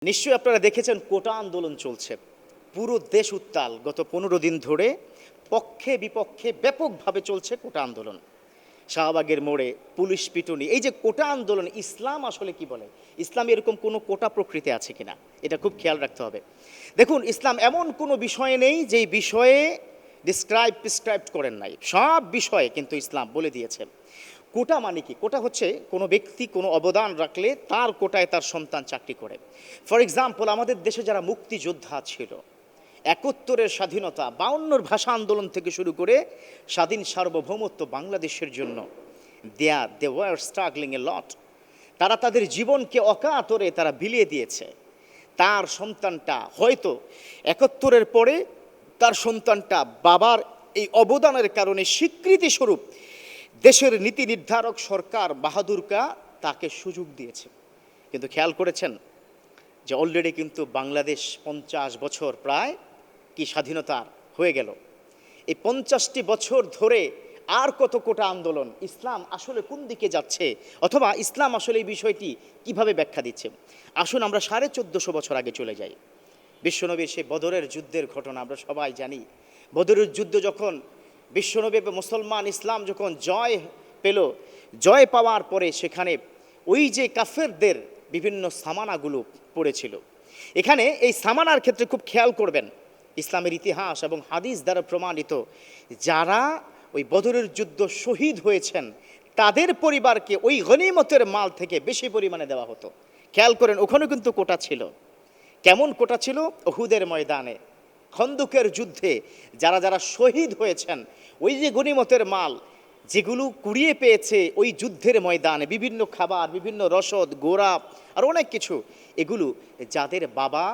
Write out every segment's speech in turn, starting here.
নিশ্চয়ই আপনারা দেখেছেন কোটা আন্দোলন চলছে, পুরো দেশ উত্তাল। গত 15 দিন ধরে পক্ষে বিপক্ষে ব্যাপকভাবে চলছে কোটা আন্দোলন। শাহবাগের মোড়ে পুলিশ পিটুনি, এই যে কোটা আন্দোলন, ইসলাম আসলে কি বলে? ইসলাম এরকম কোনো কোটা প্রকৃতি আছে কিনা, এটা খুব খেয়াল রাখতে হবে। দেখুন, ইসলাম এমন কোনো বিষয় নেই যেই বিষয়ে প্রিসক্রাইব করেন নাই। সব বিষয়ে কিন্তু ইসলাম বলে দিয়েছে। কোটা মানে কি? কোটা হচ্ছে কোনো ব্যক্তি কোনো অবদান রাখলে তার কোটায় তার সন্তান চাকরি করে। ফর এক্সাম্পল, আমাদের দেশে যারা মুক্তিযোদ্ধা ছিল, 71-এর স্বাধীনতা, 52-র ভাষা আন্দোলন থেকে শুরু করে স্বাধীন সার্বভৌমত্ব বাংলাদেশের জন্য, দে ওয়ার স্ট্রাগলিং এ লট। তারা তাদের জীবনকে অকাতরে তারা বিলিয়ে দিয়েছে। তার সন্তানটা হয়তো 71-এর পরে তার সন্তানটা বাবার এই অবদানের কারণে স্বীকৃতি স্বরূপ দেশের নীতি নির্ধারক সরকার বাহাদুরকা তাকে সুযোগ দিয়েছে। কিন্তু খেয়াল করেছেন যে অলরেডি কিন্তু বাংলাদেশ 50 বছর প্রায় কি স্বাধীনতার হয়ে গেল। এই 50টি বছর ধরে আর কত কোটা আন্দোলন? ইসলাম আসলে কোন দিকে যাচ্ছে, অথবা ইসলাম আসলে এই বিষয়টি কিভাবে ব্যাখ্যা দিচ্ছে? আসুন আমরা 1450 বছর আগে চলে যাই। বিশ্বনবীর সেই বদরের যুদ্ধের ঘটনা আমরা সবাই জানি। বদরের যুদ্ধ যখন বিশ্বনবী মুসলমান ইসলাম যখন জয় পেল, জয় পাওয়ার পরে সেখানে ওই যে কাফেরদের বিভিন্ন সামানাগুলো পড়েছিল। এখানে এই সামানার ক্ষেত্রে খুব খেয়াল করবেন, ইসলামের ইতিহাস এবং হাদিস দ্বারা প্রমাণিত, যারা ওই বদরের যুদ্ধ শহীদ হয়েছেন তাদের পরিবারকে ওই গনিমতের মাল থেকে বেশি পরিমাণে দেওয়া হতো। খেয়াল করেন, ওখানে কিন্তু কোটা ছিল। কেমন কোটা ছিল? উহুদের ময়দানে, খন্দকের যুদ্ধে যারা যারা শহীদ হয়েছেন, ওই যে গনিমতের মাল যেগুলো কুড়িয়ে পেয়েছে ওই যুদ্ধের ময়দানে, বিভিন্ন খাবার, বিভিন্ন রসদ, গোড়া আর অনেক কিছু, এগুলো যাদের বাবা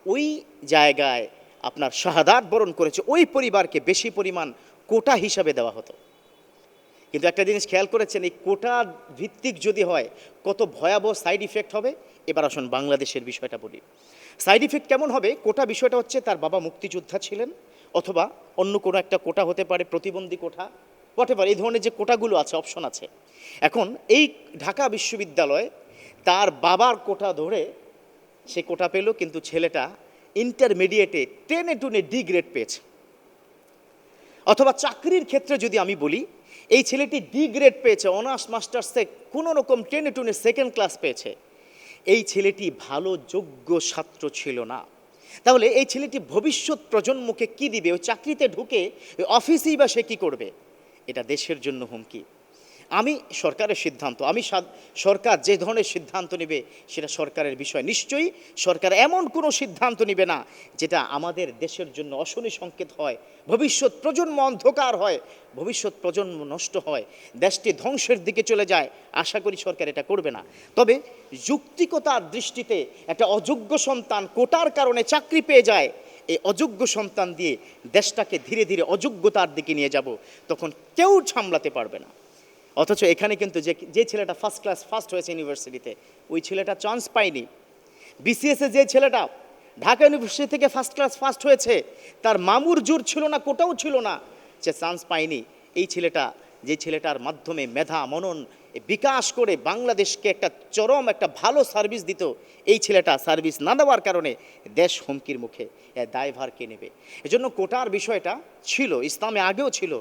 ওই জায়গায় আপনার শাহাদাত বরণ করেছে ওই পরিবারকে বেশি পরিমাণ কোটা হিসাবে দেওয়া হতো। কিন্তু একটা জিনিস খেয়াল করেছেন, এই কোটা ভিত্তিক যদি হয় কত ভয়াবহ সাইড ইফেক্ট হবে। এবার আসুন বাংলাদেশের বিষয়টা বলি। সাইড ইফেক্ট কেমন হবে? কোটা বিষয়টা হচ্ছে তার বাবা মুক্তিযোদ্ধা ছিলেন, অথবা অন্য কোনো একটা কোটা হতে পারে, প্রতিবন্ধী কোটা, হোয়াটএভার, এই ধরনের যে কোটাগুলো আছে, অপশন আছে। এখন এই ঢাকা বিশ্ববিদ্যালয় তার বাবার কোটা ধরে সে কোটা পেল, কিন্তু ছেলেটা ইন্টারমিডিয়েটে টেনে টুনে ডি গ্রেড পেয়েছে। অথবা চাকরির ক্ষেত্রে যদি আমি বলি, এই ছেলেটি ডি গ্রেড পেয়েছে, অনার্স মাস্টার্সে কোনো রকম টেনে টুনে সেকেন্ড ক্লাস পেয়েছে। এই ছেলেটি ভালো যোগ্য ছাত্র ছিল না। তাহলে এই ছেলেটি ভবিষ্যৎ প্রজন্মকে কি দিবে? ওই চাকরিতে ঢুকে ওই অফিসেই বা সে কী করবে? এটা দেশের জন্য হুমকি। আমি সরকারের সিদ্ধান্ত, সরকার যে ধরনের সিদ্ধান্ত নেবে সেটা সরকারের বিষয়। নিশ্চয়ই সরকার এমন কোনো সিদ্ধান্ত নেবে না যেটা আমাদের দেশের জন্য অশনি সংকেত হয়, ভবিষ্যৎ প্রজন্ম অন্ধকার হয়, ভবিষ্যৎ প্রজন্ম নষ্ট হয়, দেশটি ধ্বংসের দিকে চলে যায়। আশা করি সরকার এটা করবে না। তবে যৌক্তিকতার দৃষ্টিতে একটা অযোগ্য সন্তান কোটার কারণে চাকরি পেয়ে যায়, এই অযোগ্য সন্তান দিয়ে দেশটাকে ধীরে ধীরে অযোগ্যতার দিকে নিয়ে যাব, তখন কেউ সামলাতে পারবে না। অথচ এখানে কিন্তু যে ছেলেটা ফার্স্ট হয়েছে ইউনিভার্সিটিতে, ওই ছেলেটা চান্স পায়নি। বিসিএসে যে ছেলেটা ঢাকা ইউনিভার্সিটি থেকে ফার্স্ট হয়েছে, তার মামুর জোর ছিল না, কোটাও ছিল না, সে চান্স পায়নি। এই ছেলেটা, যে ছেলেটার মাধ্যমে মেধা মনন বিকাশ করে বাংলাদেশকে একটা চরম একটা ভালো সার্ভিস দিত, এই ছেলেটা সার্ভিস না দেওয়ার কারণে দেশ হুমকির মুখে। দায়ভার কে নেবে? এজন্য কোটার বিষয়টা ছিল, ইসলামে আগেও ছিল।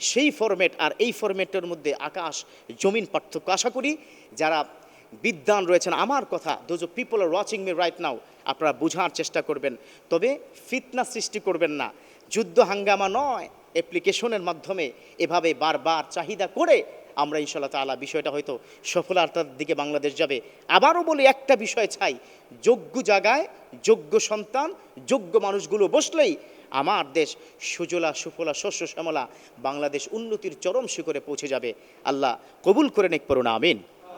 সেই ফরম্যাট আর এই ফরম্যাটের মধ্যে আকাশ জমিন পার্থক্য। আশা করি যারা বিদ্বান রয়েছেন, আমার কথা, those people are watching me right now, আপনারা বোঝার চেষ্টা করবেন। তবে ফিতনা সৃষ্টি করবেন না। যুদ্ধ হাঙ্গামা নয়, অ্যাপ্লিকেশনের মাধ্যমে এভাবে বারবার চাহিদা করে আমরা ইনশাআল্লাহ তাআলা বিষয়টা হয়তো সফলতার দিকে বাংলাদেশ যাবে। আবারও বলি, একটা বিষয় চাই, যোগ্য জায়গায় যোগ্য সন্তান, যোগ্য মানুষগুলো বসলেই আমার দেশ সুজলা সুফলা শস্য শ্যামলা বাংলাদেশ উন্নতির চরম শিখরে পৌঁছে যাবে। আল্লাহ কবুল করে নিক, পড়ুন আমিন।